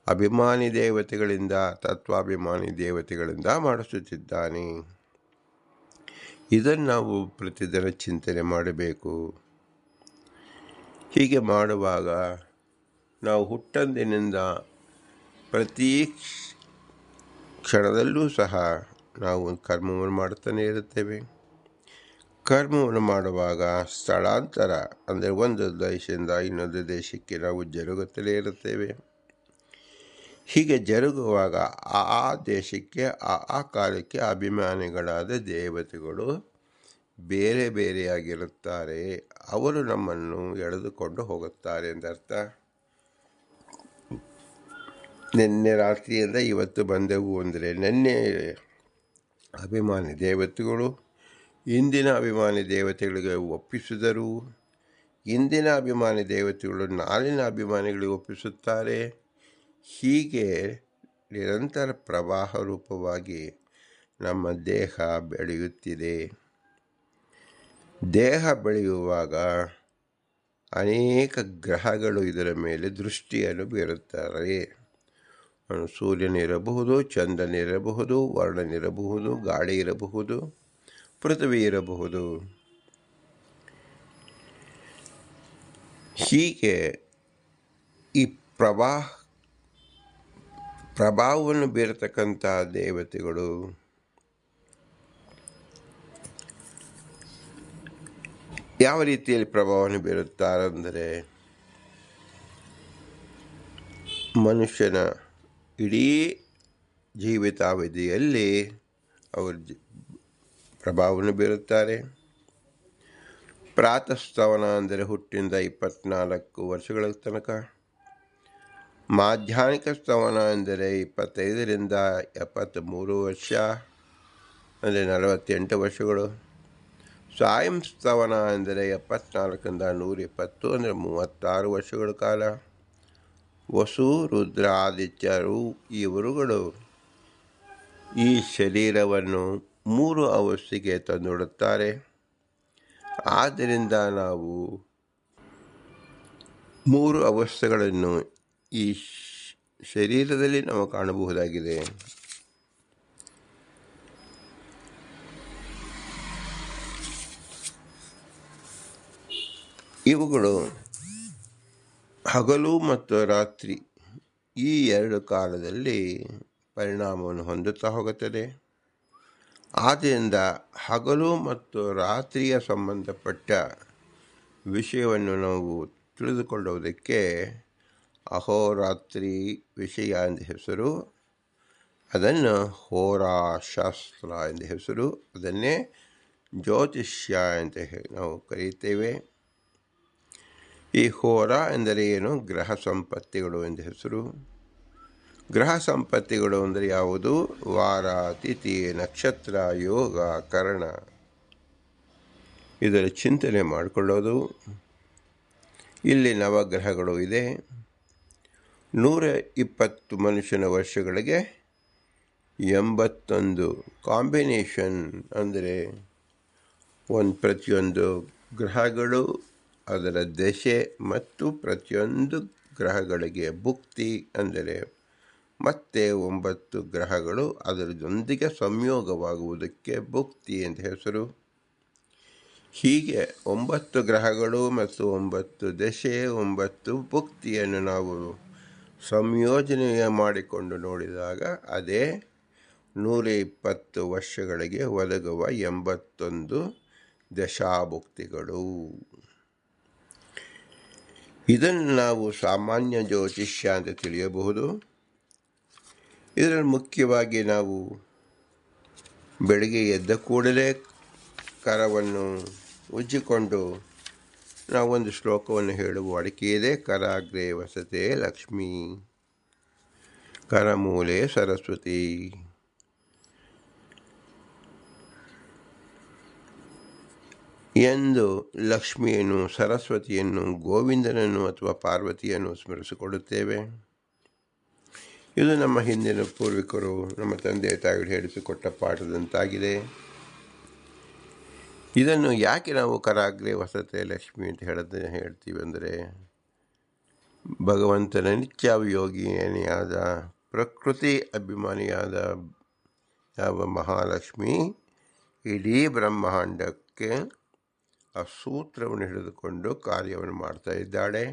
ಅಭಿಮಾನಿ ದೇವತೆಗಳಿಂದ, ತತ್ವಾಭಿಮಾನಿ ದೇವತೆಗಳಿಂದ ಮಾಡಿಸುತ್ತಿದ್ದಾನೆ. ಇದನ್ನು ನಾವು ಪ್ರತಿದಿನ ಚಿಂತನೆ ಮಾಡಬೇಕು. ಹೀಗೆ ಮಾಡುವಾಗ ನಾವು ಹುಟ್ಟಂದಿನಿಂದ ಪ್ರತಿ ಕ್ಷಣದಲ್ಲೂ ಸಹ ನಾವು ಕರ್ಮವನ್ನು ಮಾಡುತ್ತಾನೆ ಇರುತ್ತೇವೆ. ಕರ್ಮವನ್ನು ಮಾಡುವಾಗ ಸ್ಥಳಾಂತರ, ಅಂದರೆ ಒಂದು ದೇಶದಿಂದ ಇನ್ನೊಂದು ದೇಶಕ್ಕೆ ನಾವು ಜರುಗುತ್ತಲೇ ಇರುತ್ತೇವೆ. ಹೀಗೆ ಜರುಗುವಾಗ ಆ ದೇಶಕ್ಕೆ ಆ ಕಾಲಕ್ಕೆ ಅಭಿಮಾನಿಗಳಾದ ದೇವತೆಗಳು ಬೇರೆ ಬೇರೆಯಾಗಿರುತ್ತಾರೆ. ಅವರು ನಮ್ಮನ್ನು ಎಳೆದುಕೊಂಡು ಹೋಗುತ್ತಾರೆ ಎಂದರ್ಥ. ನಿನ್ನೆ ರಾತ್ರಿಯಿಂದ ಇವತ್ತು ಬಂದೆವು ಅಂದರೆ ನಿನ್ನೆ ಅಭಿಮಾನಿ ದೇವತೆಗಳು ಇಂದಿನ ಅಭಿಮಾನಿ ದೇವತೆಗಳಿಗೆ ಒಪ್ಪಿಸಿದರು. ಇಂದಿನ ಅಭಿಮಾನಿ ದೇವತೆಗಳು ನಾಳಿನ ಅಭಿಮಾನಿಗಳಿಗೆ ಒಪ್ಪಿಸುತ್ತಾರೆ. ಹೀಗೆ ನಿರಂತರ ಪ್ರವಾಹ ರೂಪವಾಗಿ ನಮ್ಮ ದೇಹ ಬೆಳೆಯುತ್ತಿದೆ. ದೇಹ ಬೆಳೆಯುವಾಗ ಅನೇಕ ಗ್ರಹಗಳು ಇದರ ಮೇಲೆ ದೃಷ್ಟಿಯನ್ನು ಬೀರುತ್ತಾರೆ. ಸೂರ್ಯನಿರಬಹುದು, ಚಂದ್ರನಿರಬಹುದು, ವರ್ಣನಿರಬಹುದು, ಗಾಳಿ ಇರಬಹುದು, ಪೃಥ್ವಿ ಇರಬಹುದು. ಹೀಗೆ ಈ ಪ್ರಭಾವವನ್ನು ಬೀರತಕ್ಕಂಥ ದೇವತೆಗಳು ಯಾವ ರೀತಿಯಲ್ಲಿ ಪ್ರಭಾವವನ್ನು ಬೀರುತ್ತಾರೆಂದರೆ, ಮನುಷ್ಯನ ಇಡೀ ಜೀವಿತಾವಧಿಯಲ್ಲಿ ಅವರು ಪ್ರಭಾವವನ್ನು ಬೀರುತ್ತಾರೆ. ಪ್ರಾತಃಸ್ತವನ ಅಂದರೆ ಹುಟ್ಟಿನಿಂದ 24 ವರ್ಷಗಳ ತನಕ. ಮಾಧ್ಯಾಹ್ನಿಕ ಸ್ತವನ ಅಂದರೆ 25ರಿಂದ 73 ವರ್ಷ ಅಂದರೆ 48 ವರ್ಷಗಳು. ಸಾಯಂ ಸ್ತವನ ಅಂದರೆ 74ರಿಂದ 120 ಅಂದರೆ 36 ವರ್ಷಗಳ ಕಾಲ. ವಸು, ರುದ್ರ, ಆದಿತ್ಯರು ಇವರುಗಳು ಈ ಶರೀರವನ್ನು 3 ಅವಸ್ಥೆಗೆ ತಂದೊಡ್ಡುತ್ತಾರೆ. ಆದ್ದರಿಂದ ನಾವು 3 ಅವಸ್ಥೆಗಳನ್ನು ಈ ಶರೀರದಲ್ಲಿ ನಾವು ಕಾಣಬಹುದಾಗಿದೆ. ಇವುಗಳು ಹಗಲು ಮತ್ತು ರಾತ್ರಿ ಈ 2 ಕಾಲದಲ್ಲಿ ಪರಿಣಾಮವನ್ನು ಹೊಂದುತ್ತಾ ಹೋಗುತ್ತದೆ. ಆದ್ದರಿಂದ ಹಗಲು ಮತ್ತು ರಾತ್ರಿಯ ಸಂಬಂಧಪಟ್ಟ ವಿಷಯವನ್ನು ನಾವು ತಿಳಿದುಕೊಳ್ಳುವುದಕ್ಕೆ ಅಹೋರಾತ್ರಿ ವಿಷಯ ಎಂದು ಹೆಸರು. ಅದನ್ನು ಹೋರಾಶಾಸ್ತ್ರ ಎಂದು ಹೆಸರು. ಅದನ್ನೇ ಜ್ಯೋತಿಷ್ಯ ಅಂತ ನಾವು ಕರೆಯುತ್ತೇವೆ. ಈ ಹೋರ ಎಂದರೆ ಏನು? ಗ್ರಹ ಸಂಪತ್ತಿಗಳು ಎಂದು ಹೆಸರು. ಗ್ರಹ ಸಂಪತ್ತಿಗಳು ಅಂದರೆ ಯಾವುದು? ವಾರ, ತಿಥಿ, ನಕ್ಷತ್ರ, ಯೋಗ, ಕರ್ಣ ಇದರ ಚಿಂತನೆ ಮಾಡಿಕೊಳ್ಳೋದು. ಇಲ್ಲಿ ನವಗ್ರಹಗಳು ಇದೆ. 120 ಮನುಷ್ಯನ ವರ್ಷಗಳಿಗೆ 81 ಕಾಂಬಿನೇಷನ್ ಅಂದರೆ ಪ್ರತಿಯೊಂದು ಗ್ರಹಗಳು ಅದರ ದಶೆ ಮತ್ತು ಪ್ರತಿಯೊಂದು ಗ್ರಹಗಳಿಗೆ ಭುಕ್ತಿ ಅಂದರೆ ಮತ್ತೆ 9 ಗ್ರಹಗಳು ಅದರದೊಂದಿಗೆ ಸಂಯೋಗವಾಗುವುದಕ್ಕೆ ಭುಕ್ತಿ ಅಂತ ಹೆಸರು. ಹೀಗೆ 9 ಗ್ರಹಗಳು ಮತ್ತು 9 ದಶೆ 9 ಭುಕ್ತಿಯನ್ನು ನಾವು ಸಂಯೋಜನೆ ಮಾಡಿಕೊಂಡು ನೋಡಿದಾಗ ಅದೇ 120 ವರ್ಷಗಳಿಗೆ ಒದಗುವ 81 ದಶಾಭುಕ್ತಿಗಳು. ಇದನ್ನು ನಾವು ಸಾಮಾನ್ಯ ಜ್ಯೋತಿಷ್ಯ ಅಂತ ತಿಳಿಯಬಹುದು. ಇದರಲ್ಲಿ ಮುಖ್ಯವಾಗಿ ನಾವು ಬೆಳಗ್ಗೆ ಎದ್ದ ಕೂಡಲೇ ಕರವನ್ನು ಉಜ್ಜಿಕೊಂಡು ನಾವೊಂದು ಶ್ಲೋಕವನ್ನು ಹೇಳುವ ವಾಡಿಕೆ ಇದೆ. ಕರಾಗ್ರೆ ವಸತೆ ಲಕ್ಷ್ಮೀ, ಕರಮೂಲೆ ಸರಸ್ವತಿ. ಎಂದು ಲಕ್ಷ್ಮಿಯನ್ನು, ಸರಸ್ವತಿಯನ್ನು, ಗೋವಿಂದನನ್ನು ಅಥವಾ ಪಾರ್ವತಿಯನ್ನು ಸ್ಮರಿಸಿಕೊಳ್ಳುತ್ತೇವೆ. ಇದು ನಮ್ಮ ಹಿಂದಿನ ಪೂರ್ವಿಕರು, ನಮ್ಮ ತಂದೆ ತಾಯಿಗಳು ಹೇಳಿಸಿಕೊಟ್ಟ ಪಾಠದಂತಾಗಿದೆ. ಇದನ್ನು ಯಾಕೆ ನಾವು ಕರಾಗ್ರೆ ವಸತೆ ಲಕ್ಷ್ಮಿ ಅಂತ ಹೇಳ್ತೀವಿ ಅಂದರೆ, ಭಗವಂತನ ನಿತ್ಯಾಭಿಯೋಗಿನಿಯಾದ ಪ್ರಕೃತಿ ಅಭಿಮಾನಿಯಾದ ಯಾವ ಮಹಾಲಕ್ಷ್ಮಿ ಇಡೀ ಬ್ರಹ್ಮಾಂಡಕ್ಕೆ ಆ ಸೂತ್ರವನ್ನು ಹಿಡಿದುಕೊಂಡು ಕಾರ್ಯವನ್ನು ಮಾಡ್ತಾ ಇದ್ದಾಳೆ.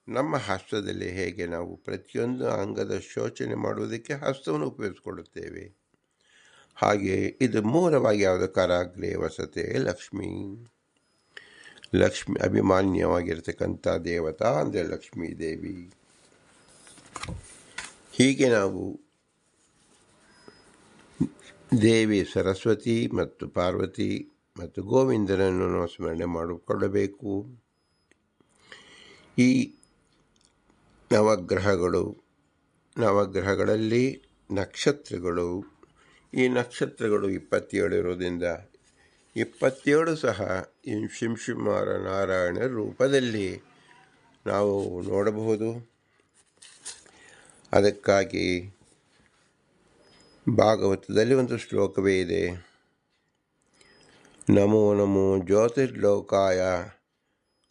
ನಮ್ಮ ಹಸ್ತದಲ್ಲಿ ಹೇಗೆ ನಾವು ಪ್ರತಿಯೊಂದು ಅಂಗದ ಶೋಚನೆ ಮಾಡುವುದಕ್ಕೆ ಹಸ್ತವನ್ನು ಉಪಯೋಗಿಸಿಕೊಳ್ಳುತ್ತೇವೆ, ಹಾಗೆ ಇದು ಮೂಲವಾಗಿ ಯಾವುದು? ಕರಾಗ್ರೆ ವಸತೆ ಲಕ್ಷ್ಮಿ. ಲಕ್ಷ್ಮಿ ಅಭಿಮಾನ್ಯವಾಗಿರ್ತಕ್ಕಂಥ ದೇವತಾ ಅಂದರೆ ಲಕ್ಷ್ಮೀ ದೇವಿ. ಹೀಗೆ ನಾವು ದೇವಿ ಸರಸ್ವತಿ ಮತ್ತು ಪಾರ್ವತಿ ಮತ್ತು ಗೋವಿಂದನನ್ನು ನಾವು ಸ್ಮರಣೆ ಮಾಡಿಕೊಳ್ಳಬೇಕು. ಈ ನವಗ್ರಹಗಳಲ್ಲಿ ನಕ್ಷತ್ರಗಳು, ಈ ನಕ್ಷತ್ರಗಳು 27 ಇರೋದ್ರಿಂದ 27 ಸಹ ಈ ಶಿಂಶುಮಾರ ನಾರಾಯಣ ರೂಪದಲ್ಲಿ ನಾವು ನೋಡಬಹುದು. ಅದಕ್ಕಾಗಿ ಭಾಗವತದಲ್ಲಿ ಒಂದು ಶ್ಲೋಕವೇ ಇದೆ, ನಮೋ ನಮೋ ಜ್ಯೋತಿರ್ಲೋಕಾಯ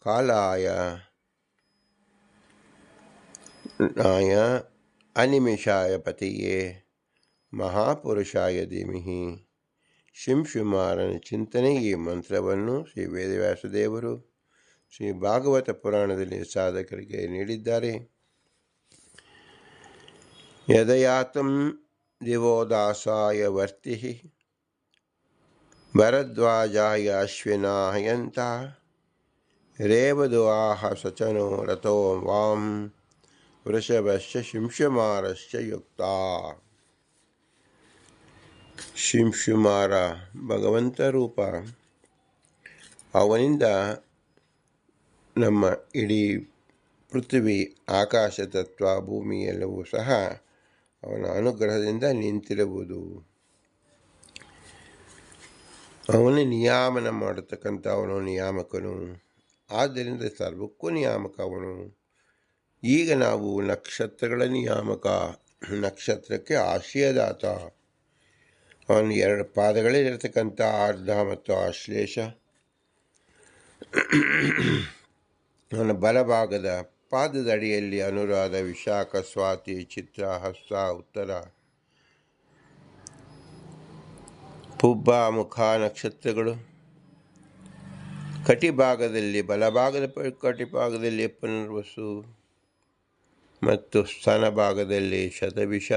ಕಾಲಾಯ ನಾಯ ಅನಿಮಿಷಾಯ ಪತಿಯೇ ಮಹಾಪುರುಷಾಯ ಧೀಮಹಿ. ಶಿಂಶುಮಾರನ ಚಿಂತನೆ ಈ ಮಂತ್ರವನ್ನು ಶ್ರೀ ವೇದವ್ಯಾಸದೇವರು ಶ್ರೀ ಭಾಗವತ ಪುರಾಣದಲ್ಲಿ ಸಾಧಕರಿಗೆ ನೀಡಿದ್ದಾರೆ. ಯದಯಾತಂ ದಿವೋದಾಸಾಯ ವರ್ತಿ ಭರದ್ವಾಜಾಯ ಅಶ್ವಿನಾಹಯಂತ ರೇವದು ಆಹ ಸಚನೋ ರಥೋ ವಾಂ ವೃಷಭಶ್ಚ ಶಿಂಶುಮಾರಶ್ಚ ಯುಕ್ತ. ಶಿಂಶುಮಾರ ಭಗವಂತ ರೂಪ, ಅವನಿಂದ ನಮ್ಮ ಇಡೀ ಪೃಥ್ವಿ, ಆಕಾಶ ತತ್ವ, ಭೂಮಿ ಎಲ್ಲವೂ ಸಹ ಅವನ ಅನುಗ್ರಹದಿಂದ ನಿಂತಿರುವುದು. ಅವನೇ ನಿಯಾಮನ ಮಾಡತಕ್ಕಂಥ ಅವನು ನಿಯಾಮಕನು, ಆದ್ದರಿಂದ ಸರ್ವಕ್ಕೂ ನಿಯಾಮಕ ಅವನು. ಈಗ ನಾವು ನಕ್ಷತ್ರಗಳ ನಿಯಾಮಕ, ನಕ್ಷತ್ರಕ್ಕೆ ಆಶ್ರಯದಾತ. ಅವನು 2 ಪಾದಗಳಲ್ಲಿರತಕ್ಕಂಥ ಆರ್ಧ ಮತ್ತು ಆಶ್ಲೇಷ. ಅವನ ಬಲಭಾಗದ ಪಾದದ ಅಡಿಯಲ್ಲಿ ಅನುರಾಧ, ವಿಶಾಖ, ಸ್ವಾತಿ, ಚಿತ್ರ, ಹಸ್ತ, ಉತ್ತರ, ಪುಬ್ಬ, ಮುಖ ನಕ್ಷತ್ರಗಳು. ಕಟಿಭಾಗದಲ್ಲಿ, ಬಲಭಾಗದ ಕಟಿಭಾಗದಲ್ಲಿ ಪುನರ್ವಸು ಮತ್ತು ಸ್ತನ ಭಾಗದಲ್ಲಿ ಶತಭಿಷ,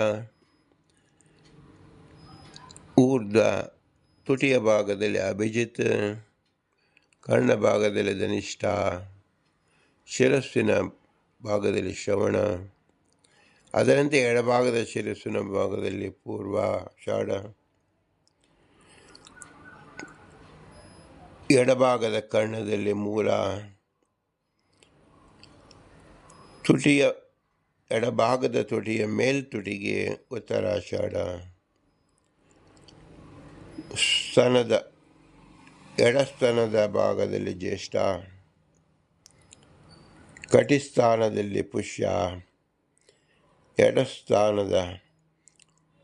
ಊರ್ಧ್ವ ತುಟಿಯ ಭಾಗದಲ್ಲಿ ಅಭಿಜಿತ್, ಕರ್ಣ ಭಾಗದಲ್ಲಿ ಧನಿಷ್ಠ, ಶಿರಸ್ಸಿನ ಭಾಗದಲ್ಲಿ ಶ್ರವಣ, ಅದರಂತೆ ಎಡಭಾಗದ ಶಿರಸ್ಸಿನ ಭಾಗದಲ್ಲಿ ಪೂರ್ವಾಷಾಢ, ಎಡಭಾಗದ ಕರ್ಣದಲ್ಲಿ ಮೂಲ, ಎಡಭಾಗದ ತುಟಿಯ ಮೇಲ್ತುಟಿಗೆ ಉತ್ತರಾಷಾಢ, ಎಡಸ್ತನದ ಭಾಗದಲ್ಲಿ ಜ್ಯೇಷ್ಠ, ಕಟಿಸ್ಥಾನದಲ್ಲಿ ಪುಷ್ಯ, ಎಡಸ್ಥಾನದ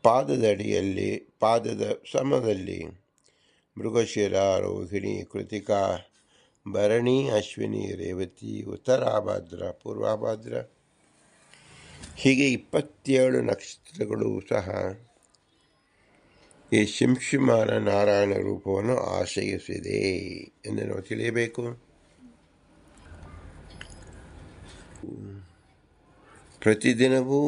ಪಾದದ ಅಡಿಯಲ್ಲಿ ಪಾದದ ಸಮದಲ್ಲಿ ಮೃಗಶಿರ, ರೋಹಿಣಿ, ಕೃತಿಕಾ, ಭರಣಿ, ಅಶ್ವಿನಿ, ರೇವತಿ, ಉತ್ತರಾಭಾದ್ರ, ಪೂರ್ವಭಾದ್ರ. ಹೀಗೆ 27 ನಕ್ಷತ್ರಗಳು ಸಹ ಈ ಶಿಂಶುಮಾರ ನಾರಾಯಣ ರೂಪವನ್ನು ಆಶ್ರಯಿಸಿದೆ ಎಂದು ನಾವು ತಿಳಿಯಬೇಕು. ಪ್ರತಿದಿನವೂ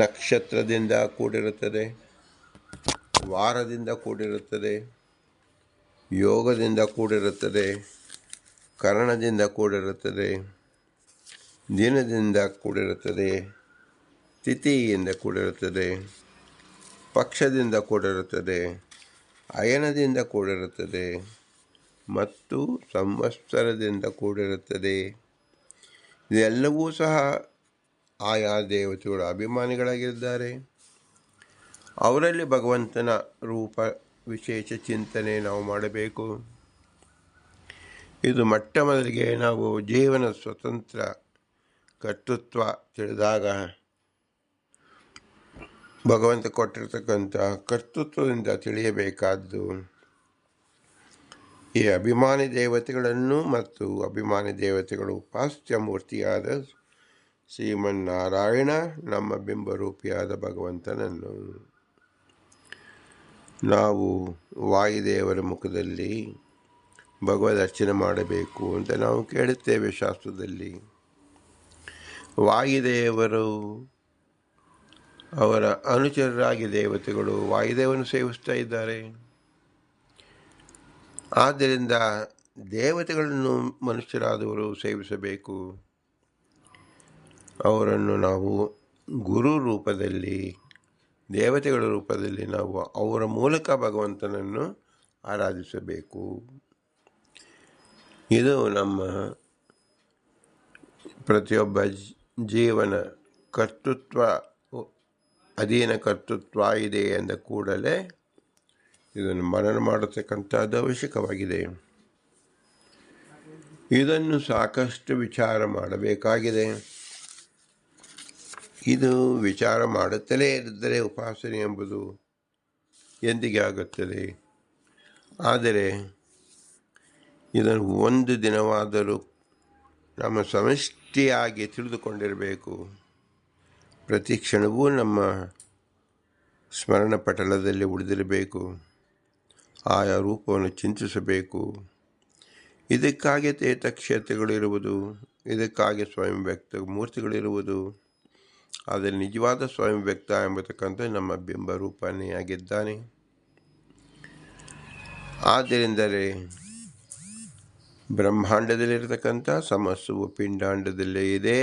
ನಕ್ಷತ್ರದಿಂದ ಕೂಡಿರುತ್ತದೆ, ವಾರದಿಂದ ಕೂಡಿರುತ್ತದೆ, ಯೋಗದಿಂದ ಕೂಡಿರುತ್ತದೆ, ಕರಣದಿಂದ ಕೂಡಿರುತ್ತದೆ, ದಿನದಿಂದ ಕೂಡಿರುತ್ತದೆ, ತಿಥಿಯಿಂದ ಕೂಡಿರುತ್ತದೆ, ಪಕ್ಷದಿಂದ ಕೂಡಿರುತ್ತದೆ, ಅಯನದಿಂದ ಕೂಡಿರುತ್ತದೆ ಮತ್ತು ಸಂವತ್ಸರದಿಂದ ಕೂಡಿರುತ್ತದೆ. ಇದೆಲ್ಲವೂ ಸಹ ಆಯಾ ದೇವತೆಗಳು ಅಭಿಮಾನಿಗಳಾಗಿದ್ದಾರೆ. ಅವರಲ್ಲಿ ಭಗವಂತನ ರೂಪ ವಿಶೇಷ ಚಿಂತನೆ ನಾವು ಮಾಡಬೇಕು. ಇದು ಮೊಟ್ಟ ಮೊದಲಿಗೆ ನಾವು ಜೀವನ ಸ್ವತಂತ್ರ ಕರ್ತೃತ್ವ ತಿಳಿದಾಗ ಭಗವಂತ ಕೊಟ್ಟಿರ್ತಕ್ಕಂಥ ಕರ್ತೃತ್ವದಿಂದ ತಿಳಿಯಬೇಕಾದ್ದು ಈ ಅಭಿಮಾನಿ ದೇವತೆಗಳನ್ನು ಮತ್ತು ಅಭಿಮಾನಿ ದೇವತೆಗಳು ಉಪಾಸ್ಯ ಮೂರ್ತಿಯಾದ ಶ್ರೀಮನ್ನಾರಾಯಣ, ನಮ್ಮ ಬಿಂಬರೂಪಿಯಾದ ಭಗವಂತನನ್ನು ನಾವು ವಾಯುದೇವರ ಮುಖದಲ್ಲಿ ಭಗವದ್ ಅರ್ಚನೆ ಮಾಡಬೇಕು ಅಂತ ನಾವು ಕೇಳುತ್ತೇವೆ ಶಾಸ್ತ್ರದಲ್ಲಿ. ವಾಯುದೇವರು ಅವರ ಅನುಚರರಾಗಿ ದೇವತೆಗಳು ವಾಯುದೇವನು ಸೇವಿಸ್ತಾ ಇದ್ದಾರೆ. ಆದ್ದರಿಂದ ದೇವತೆಗಳನ್ನು ಮನುಷ್ಯರಾದವರು ಸೇವಿಸಬೇಕು. ಅವರನ್ನು ನಾವು ಗುರು ರೂಪದಲ್ಲಿ, ದೇವತೆಗಳ ರೂಪದಲ್ಲಿ ನಾವು ಅವರ ಮೂಲಕ ಭಗವಂತನನ್ನು ಆರಾಧಿಸಬೇಕು. ಇದು ನಮ್ಮ ಪ್ರತಿಯೊಬ್ಬ ಜೀವನ ಕರ್ತೃತ್ವ, ಅಧೀನ ಕರ್ತೃತ್ವ ಇದೆ ಎಂದ ಕೂಡಲೇ ಇದನ್ನು ಮನನ ಮಾಡತಕ್ಕಂಥದ್ದು ಅವಶ್ಯಕವಾಗಿದೆ. ಇದನ್ನು ಸಾಕಷ್ಟು ವಿಚಾರ ಮಾಡಬೇಕಾಗಿದೆ. ಇದು ವಿಚಾರ ಮಾಡುತ್ತಲೇ ಇದ್ದರೆ ಉಪಾಸನೆ ಎಂಬುದು ಎಂದಿಗೆ ಆಗುತ್ತದೆ. ಆದರೆ ಇದನ್ನು ಒಂದು ದಿನವಾದರೂ ನಮ್ಮ ಸಮಷ್ಟಿಯಾಗಿ ತಿಳಿದುಕೊಂಡಿರಬೇಕು. ಪ್ರತಿ ಕ್ಷಣವೂ ನಮ್ಮ ಸ್ಮರಣ ಪಟಲದಲ್ಲಿ ಉಳಿದಿರಬೇಕು. ಆಯಾ ರೂಪವನ್ನು ಚಿಂತಿಸಬೇಕು. ಇದಕ್ಕಾಗಿ ತೀರ್ಥಕ್ಷೇತ್ರಗಳಿರುವುದು, ಇದಕ್ಕಾಗಿ ಸ್ವಯಂ ವ್ಯಕ್ತ ಮೂರ್ತಿಗಳಿರುವುದು. ಆದರೆ ನಿಜವಾದ ಸ್ವಯಂ ವ್ಯಕ್ತ ಎಂಬತಕ್ಕಂಥ ನಮ್ಮ ಬಿಂಬ ರೂಪನೇ ಆಗಿದ್ದಾನೆ. ಆದ್ದರಿಂದಲೇ ಬ್ರಹ್ಮಾಂಡದಲ್ಲಿರತಕ್ಕಂಥ ಸಮಸ್ಯವು ಪಿಂಡಾಂಡದಲ್ಲೇ ಇದೆ.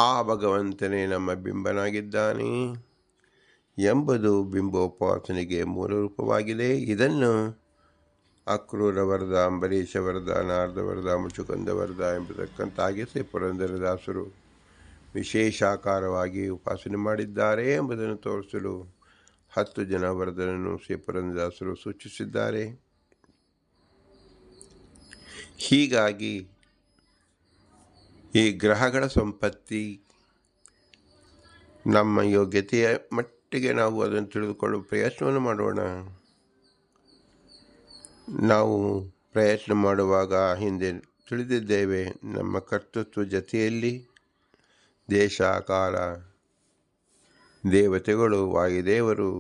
ಆ ಭಗವಂತನೇ ನಮ್ಮ ಬಿಂಬನಾಗಿದ್ದಾನೆ ಎಂಬುದು ಬಿಂಬೋಪಾಸನೆಗೆ ಮೂಲ ರೂಪವಾಗಿದೆ. ಇದನ್ನು ಅಕ್ರೂರ ವರದ, ಅಂಬರೀಷ ವರದ, ನಾರದ ವರದ, ಮುಚುಕುಂದ ವರದ ಎಂಬತಕ್ಕಂತಾಗಿ ಶ್ರೀ ಪುರಂದರದಾಸರು ವಿಶೇಷಾಕಾರವಾಗಿ ಉಪಾಸನೆ ಮಾಡಿದ್ದಾರೆ ಎಂಬುದನ್ನು ತೋರಿಸಲು 10 ಜನ ವರದನನ್ನು ಶ್ರೀ ಪುರಂದರದಾಸರು ಸೂಚಿಸಿದ್ದಾರೆ. ಹೀಗಾಗಿ ಈ ಗ್ರಹಗಳ ಸಂಪತ್ತಿ ನಮ್ಮ ಯೋಗ್ಯತೆಯ ಮಟ್ಟಿಗೆ ನಾವು ಅದನ್ನು ತಿಳಿದುಕೊಳ್ಳುವ ಪ್ರಯತ್ನವನ್ನು ಮಾಡೋಣ. ನಾವು ಪ್ರಯತ್ನ ಮಾಡುವಾಗ ಹಿಂದೆ ತಿಳಿದಿದ್ದೇವೆ, ನಮ್ಮ ಕರ್ತೃತ್ವ ಜೊತೆಯಲ್ಲಿ ದೇಶ, ಕಾಲ, ದೇವತೆಗಳು, ವಾಯುದೇವರು,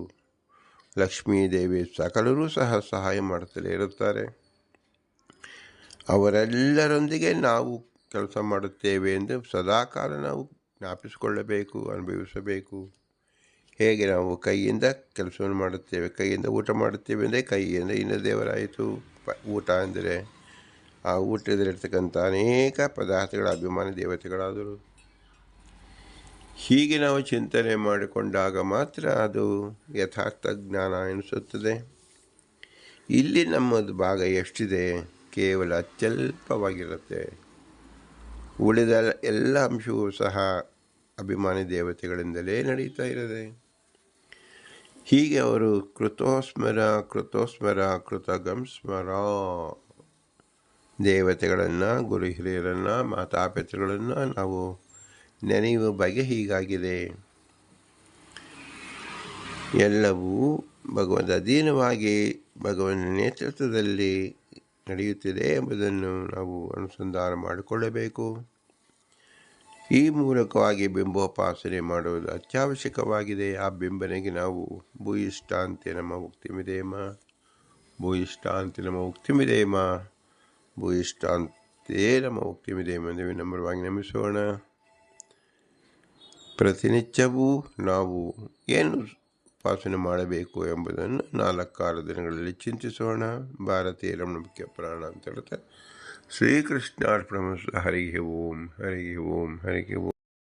ಲಕ್ಷ್ಮೀದೇವಿ ಸಕಲರೂ ಸಹ ಸಹಾಯ ಮಾಡುತ್ತಲೇ ಇರುತ್ತಾರೆ. ಅವರೆಲ್ಲರೊಂದಿಗೆ ನಾವು ಕೆಲಸ ಮಾಡುತ್ತೇವೆ ಎಂದು ಸದಾಕಾಲ ನಾವು ಜ್ಞಾಪಿಸಿಕೊಳ್ಳಬೇಕು, ಅನುಭವಿಸಬೇಕು. ಹೇಗೆ ನಾವು ಕೈಯಿಂದ ಕೆಲಸವನ್ನು ಮಾಡುತ್ತೇವೆ, ಕೈಯಿಂದ ಊಟ ಮಾಡುತ್ತೇವೆ ಅಂದರೆ ಕೈಯಿಂದ ಇನ್ನ ದೇವರಾಯಿತು. ಊಟ ಅಂದರೆ ಆ ಊಟದಲ್ಲಿರ್ತಕ್ಕಂಥ ಅನೇಕ ಪದಾರ್ಥಗಳ ಅಭಿಮಾನಿ ದೇವತೆಗಳಾದರು. ಹೀಗೆ ನಾವು ಚಿಂತನೆ ಮಾಡಿಕೊಂಡಾಗ ಮಾತ್ರ ಅದು ಯಥಾರ್ಥ ಜ್ಞಾನ ಎನಿಸುತ್ತದೆ. ಇಲ್ಲಿ ನಮ್ಮದು ಭಾಗ ಎಷ್ಟಿದೆ? ಕೇವಲ ಅತ್ಯಲ್ಪವಾಗಿರುತ್ತೆ. ಉಳಿದ ಎಲ್ಲ ಅಂಶವೂ ಸಹ ಅಭಿಮಾನಿ ದೇವತೆಗಳಿಂದಲೇ ನಡೀತಾ ಇರೋದೆ. ಹೀಗೆ ಅವರು ಕೃತೋಸ್ಮರ ಕೃತೋಸ್ಮರ ಕೃತಗಂ ಸ್ಮರ, ದೇವತೆಗಳನ್ನು, ಗುರು ಹಿರಿಯರನ್ನು, ಮಾತಾಪಿತೃಗಳನ್ನು ನಾವು ನೆನೆಯುವ ಬಗೆ ಹೀಗಾಗಿದೆ. ಎಲ್ಲವೂ ಭಗವಂತ ಅಧೀನವಾಗಿ ಭಗವಂತನ ನೇತೃತ್ವದಲ್ಲಿ ನಡೆಯುತ್ತಿದೆ ಎಂಬುದನ್ನು ನಾವು ಅನುಸಂಧಾನ ಮಾಡಿಕೊಳ್ಳಬೇಕು. ಈ ಮೂಲಕವಾಗಿ ಬಿಂಬೋಪಾಸನೆ ಮಾಡುವುದು ಅತ್ಯವಶ್ಯಕವಾಗಿದೆ. ಆ ಬಿಂಬನೆಗೆ ನಾವು ಭೂಯಿಷ್ಠಾಂತಿ ನಮ್ಮ ಮುಕ್ತಿಮಿದೇಮ, ಭೂಯಿಷ್ಠಾಂತಿ ನಮ್ಮ ಮುಕ್ತಿಮಿದೇಮ, ಭೂಯಿಷ್ಠಾಂತೇ ನಮ್ಮ ಮುಕ್ತಿಮಿದೇಮ ಎಂದು ವಿನಮ್ರವಾಗಿ ನಮಿಸೋಣ. ಪ್ರತಿನಿತ್ಯವೂ ನಾವು ಏನು ಉಪಾಸನೆ ಮಾಡಬೇಕು ಎಂಬುದನ್ನು 4 ದಿನಗಳಲ್ಲಿ ಚಿಂತಿಸೋಣ. ಭಾರತೀಯ ರಮಣ ಮುಖ್ಯ ಪ್ರಾಣ ಅಂತ ಹೇಳ್ತಾರೆ. ಶ್ರೀಕೃಷ್ಣಾರ್ಪಣಮಸ್ತು. ಹರಿ ಓಂ, ಹರಿ ಓಂ, ಹರಿ ಓಂ.